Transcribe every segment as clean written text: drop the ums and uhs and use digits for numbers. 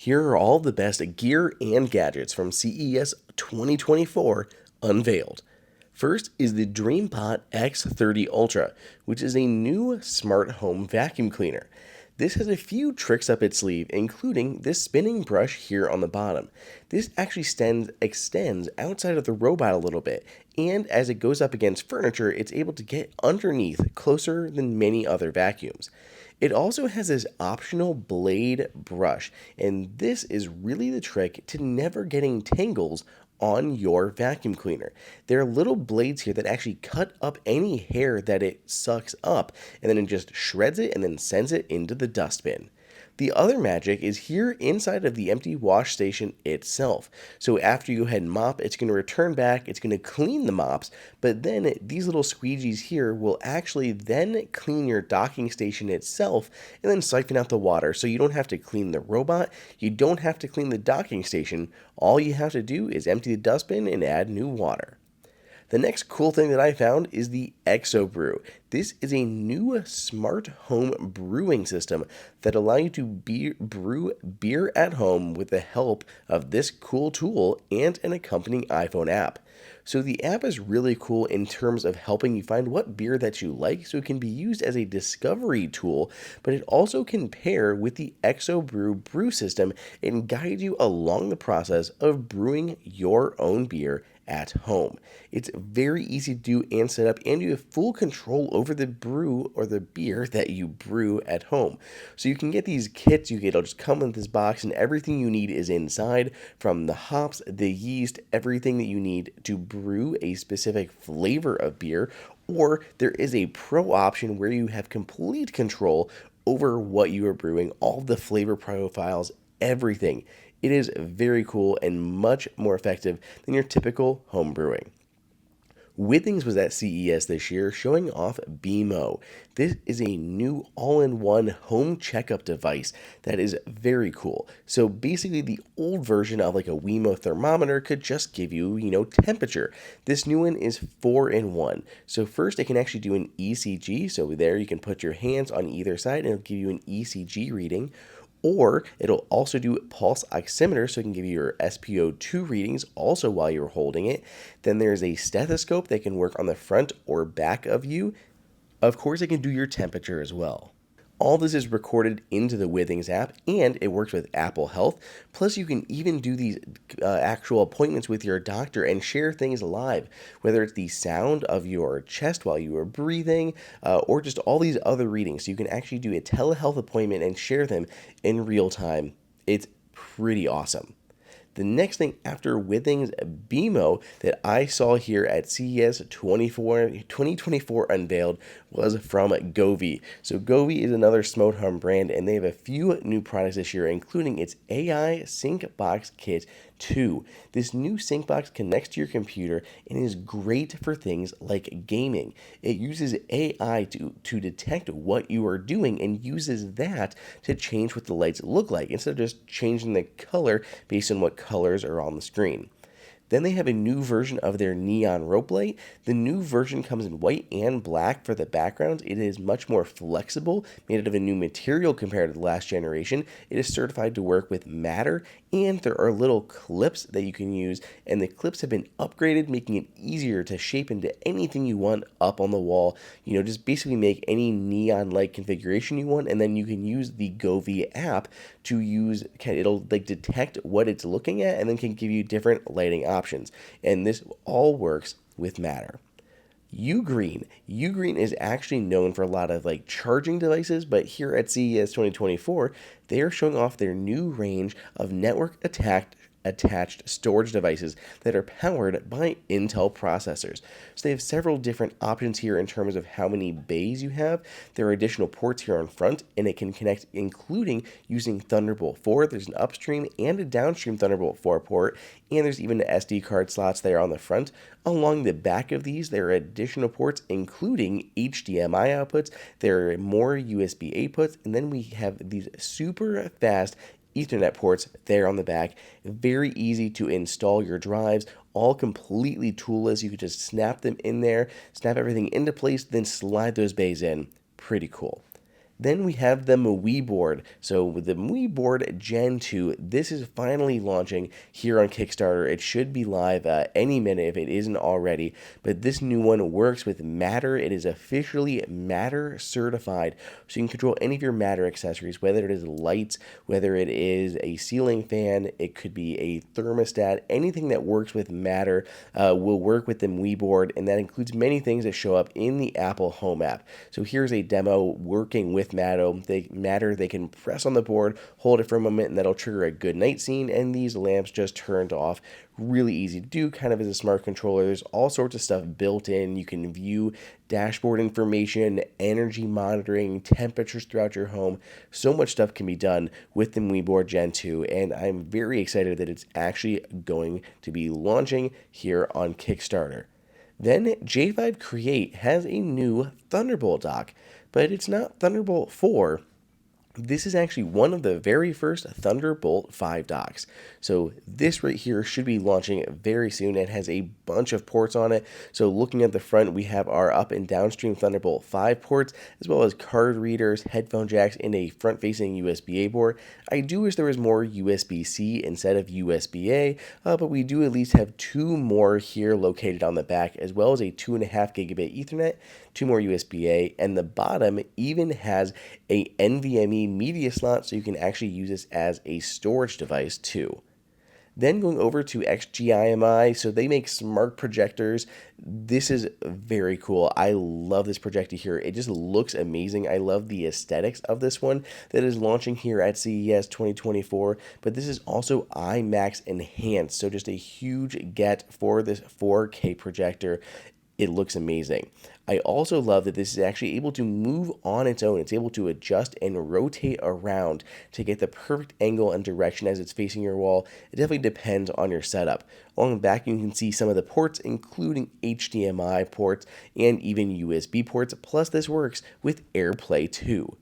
Here are all the best gear and gadgets from CES 2024 unveiled. First is the DreameBot X30 Ultra, which is a new smart home vacuum cleaner. This has a few tricks up its sleeve, including this spinning brush here on the bottom. This actually extends outside of the robot a little bit, and as it goes up against furniture, it's able to get underneath closer than many other vacuums. It also has this optional blade brush, and this is really the trick to never getting tangles on your vacuum cleaner. There are little blades here that actually cut up any hair that it sucks up, and then it just shreds it and then sends it into the dustbin. The other magic is here inside of the empty wash station itself. So after you go ahead and mop, it's going to return back, it's going to clean the mops, but then these little squeegees here will actually then clean your docking station itself and then siphon out the water. So you don't have to clean the robot, you don't have to clean the docking station. All you have to do is empty the dustbin and add new water. The next cool thing that I found is the ExoBrew. This is a new smart home brewing system that allows you to brew beer at home with the help of this cool tool and an accompanying iPhone app. So the app is really cool in terms of helping you find what beer that you like, so it can be used as a discovery tool, but it also can pair with the ExoBrew brew system and guide you along the process of brewing your own beer at home. It's very easy to do and set up, and you have full control over the brew or the beer that you brew at home. So you can get these kits, it'll just come in this box, and everything you need is inside, from the hops, the yeast, everything that you need to brew a specific flavor of beer. Or there is a pro option where you have complete control over what you are brewing, all the flavor profiles, everything. It is very cool and much more effective than your typical home brewing. Withings was at CES this year showing off BeamO. This is a new all-in-one home checkup device that is very cool. So basically the old version of like a Wemo thermometer could just give you, temperature. This new one is 4-in-1. So first it can actually do an ECG. So there you can put your hands on either side and it'll give you an ECG reading. Or it'll also do pulse oximeter, so it can give you your SpO2 readings also while you're holding it. Then there's a stethoscope that can work on the front or back of you. Of course, it can do your temperature as well. All this is recorded into the Withings app, and it works with Apple Health. Plus, you can even do these actual appointments with your doctor and share things live, whether it's the sound of your chest while you are breathing, or just all these other readings. So you can actually do a telehealth appointment and share them in real time. It's pretty awesome. The next thing after Withings BeamO that I saw here at CES 2024 unveiled was from Govee. So Govee is another smart home brand, and they have a few new products this year, including its AI Sync Box Kit 2. This new sync box connects to your computer and is great for things like gaming. It uses AI to detect what you are doing and uses that to change what the lights look like instead of just changing the color based on what colors are on the screen. Then they have a new version of their neon rope light. The new version comes in white and black for the backgrounds. It is much more flexible, made out of a new material compared to the last generation. It is certified to work with Matter, and there are little clips that you can use, and the clips have been upgraded, making it easier to shape into anything you want up on the wall. Just basically make any neon light configuration you want, and then you can use the Govee app to it'll detect what it's looking at and then can give you different lighting options. And this all works with Matter. Ugreen is actually known for a lot of charging devices, but here at CES 2024, they are showing off their new range of network attached storage devices that are powered by Intel processors. So they have several different options here in terms of how many bays you have. There are additional ports here on front, and it can connect including using Thunderbolt 4. There's an upstream and a downstream Thunderbolt 4 port, and there's even SD card slots there on the front. Along the back of these, there are additional ports including HDMI outputs. There are more USB A ports, and then we have these super fast Ethernet ports there on the back. Very easy to install your drives, all completely toolless. You could just snap them in there, snap everything into place, then slide those bays in. Pretty cool. Then we have the MWE board. So with the MWE board Gen 2, this is finally launching here on Kickstarter. It should be live any minute if it isn't already, but this new one works with Matter. It is officially Matter certified, so you can control any of your Matter accessories, whether it is lights, whether it is a ceiling fan, it could be a thermostat, anything that works with Matter will work with the MWE board, and that includes many things that show up in the Apple Home app. So here's a demo working with Matter. They can press on the board, hold it for a moment, and that'll trigger a good night scene, and these lamps just turned off. Really easy to do, kind of as a smart controller. There's all sorts of stuff built in. You can view dashboard information, energy monitoring, temperatures throughout your home. So much stuff can be done with the MWE board Gen 2, and I'm very excited that it's actually going to be launching here on Kickstarter. Then J5create has a new Thunderbolt dock, but it's not Thunderbolt 4. This is actually one of the very first Thunderbolt 5 docks. So this right here should be launching very soon. It has a bunch of ports on it. So looking at the front, we have our up and downstream Thunderbolt 5 ports, as well as card readers, headphone jacks, and a front-facing USB-A board. I do wish there was more USB-C instead of USB-A, but we do at least have two more here located on the back, as well as a 2.5 gigabit Ethernet, two more USB-A, and the bottom even has a NVMe media slot, so you can actually use this as a storage device too. Then going over to Xgimi, so they make smart projectors. This is very cool. I love this projector here. It just looks amazing. I love the aesthetics of this one that is launching here at CES 2024, but this is also IMAX enhanced, so just a huge get for this 4K projector. It looks amazing. I also love that this is actually able to move on its own. It's able to adjust and rotate around to get the perfect angle and direction as it's facing your wall. It definitely depends on your setup. Along the back, you can see some of the ports, including HDMI ports and even USB ports, plus this works with AirPlay too.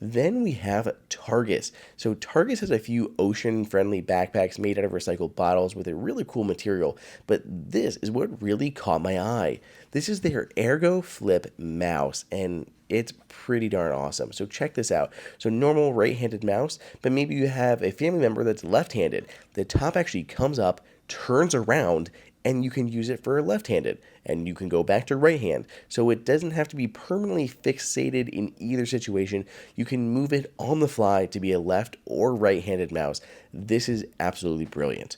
Then we have Targus. So Targus has a few ocean-friendly backpacks made out of recycled bottles with a really cool material, but this is what really caught my eye. This is their Ergo Flip mouse, and it's pretty darn awesome. So check this out. So normal right-handed mouse, but maybe you have a family member that's left-handed. The top actually comes up, turns around, and you can use it for left-handed, and you can go back to right hand. So it doesn't have to be permanently fixated in either situation. You can move it on the fly to be a left or right-handed mouse. This is absolutely brilliant.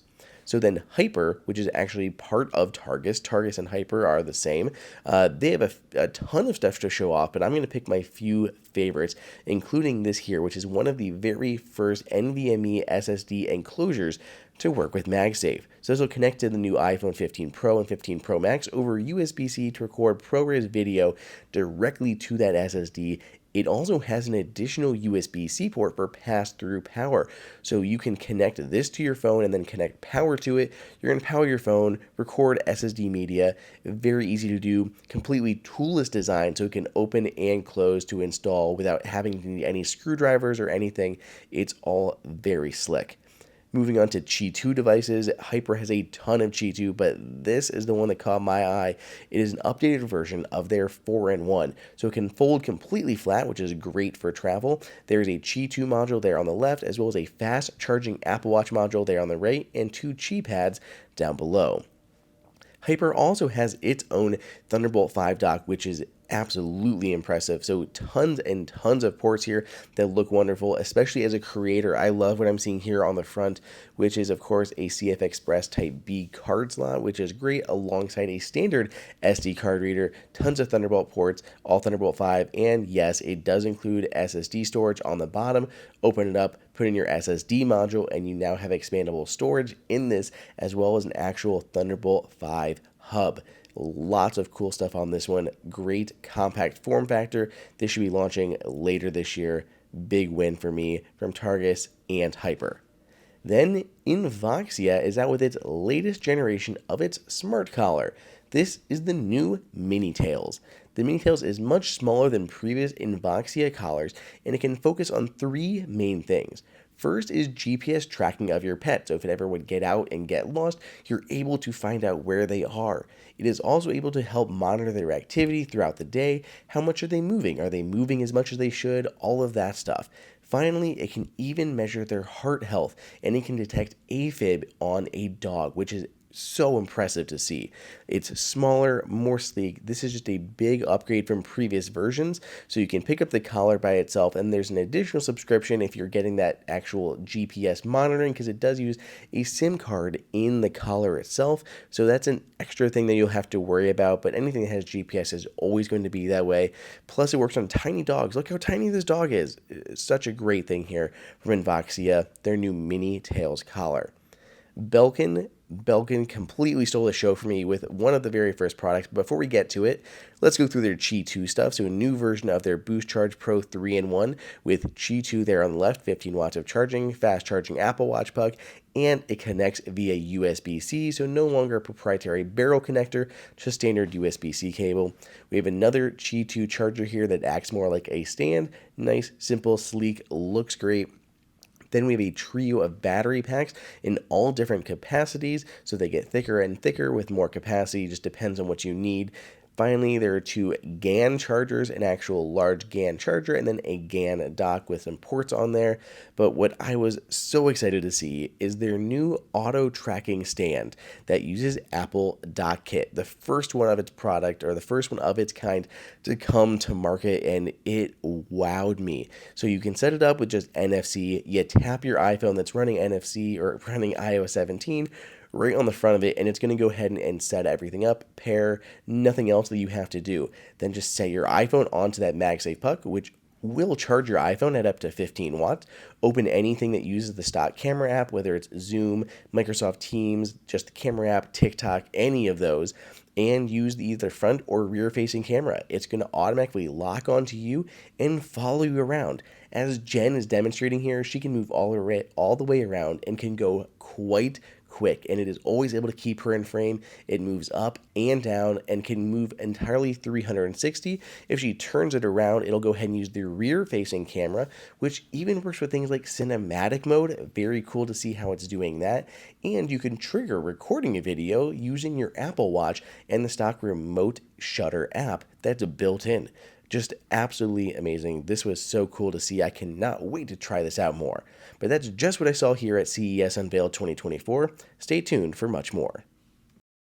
So then Hyper, which is actually part of Targus. Targus and Hyper are the same. They have a ton of stuff to show off, but I'm going to pick my few favorites, including this here, which is one of the very first NVMe SSD enclosures to work with MagSafe. So this will connect to the new iPhone 15 Pro and 15 Pro Max over USB-C to record ProRes video directly to that SSD. It also has an additional USB-C port for pass-through power. So you can connect this to your phone and then connect power to it. You're going to power your phone, record SSD media. Very easy to do, completely toolless design, so it can open and close to install without having to need any screwdrivers or anything. It's all very slick. Moving on to Qi2 devices, Hyper has a ton of Qi2, but this is the one that caught my eye. It is an updated version of their 4-in-1, so it can fold completely flat, which is great for travel. There's a Qi2 module there on the left, as well as a fast-charging Apple Watch module there on the right, and two Qi pads down below. Hyper also has its own Thunderbolt 5 dock, which is absolutely impressive. So tons and tons of ports here that look wonderful, especially as a creator. I love what I'm seeing here on the front, which is of course a CF Express Type B card slot, which is great alongside a standard SD card reader. Tons of Thunderbolt ports, all Thunderbolt 5, and yes, it does include SSD storage on the bottom. Open it up, put in your SSD module, and you now have expandable storage in this, as well as an actual Thunderbolt 5 hub. Lots of cool stuff on this one. Great compact form factor. This should be launching later this year. Big win for me from Targus and Hyper. Then Invoxia is out with its latest generation of its smart collar. This is the new Minitailz. The Minitailz is much smaller than previous Invoxia collars, and it can focus on three main things. First is GPS tracking of your pet, so if it ever would get out and get lost, you're able to find out where they are. It is also able to help monitor their activity throughout the day. How much are they moving? Are they moving as much as they should? All of that stuff. Finally, it can even measure their heart health, and it can detect AFib on a dog, which is so impressive to see. It's smaller, more sleek. This is just a big upgrade from previous versions. So you can pick up the collar by itself, and there's an additional subscription if you're getting that actual GPS monitoring, because it does use a SIM card in the collar itself. So that's an extra thing that you'll have to worry about, but anything that has GPS is always going to be that way. Plus, it works on tiny dogs. Look how tiny this dog is. It's such a great thing here from Invoxia, their new Minitailz collar. Belkin completely stole the show for me with one of the very first products. But before we get to it, let's go through their Qi2 stuff. So a new version of their Boost Charge Pro 3-in-1 with Qi2 there on the left, 15 watts of charging, fast charging Apple Watch puck, and it connects via USB-C, so no longer a proprietary barrel connector, just standard USB-C cable. We have another Qi2 charger here that acts more like a stand. Nice, simple, sleek, looks great. Then we have a trio of battery packs in all different capacities, so they get thicker and thicker with more capacity, just depends on what you need. Finally, there are two GAN chargers, an actual large GAN charger, and then a GAN dock with some ports on there. But what I was so excited to see is their new auto tracking stand that uses Apple DockKit, the first one of its product, or the first one of its kind to come to market, and it wowed me. So you can set it up with just NFC, you tap your iPhone that's running NFC or running iOS 17, right on the front of it, and it's going to go ahead and set everything up, pair, nothing else that you have to do. Then just set your iPhone onto that MagSafe puck, which will charge your iPhone at up to 15 watts. Open anything that uses the stock camera app, whether it's Zoom, Microsoft Teams, just the camera app, TikTok, any of those, and use the either front or rear facing camera. It's going to automatically lock onto you and follow you around. As Jen is demonstrating here, she can move all the way around and can go quite quick, and it is always able to keep her in frame. It moves up and down and can move entirely 360. If she turns it around, it'll go ahead and use the rear facing camera, which even works with things like cinematic mode. Very cool to see how it's doing that. And you can trigger recording a video using your Apple Watch and the stock remote shutter app that's built in. Just absolutely amazing. This was so cool to see. I cannot wait to try this out more. But that's just what I saw here at CES Unveiled 2024. Stay tuned for much more.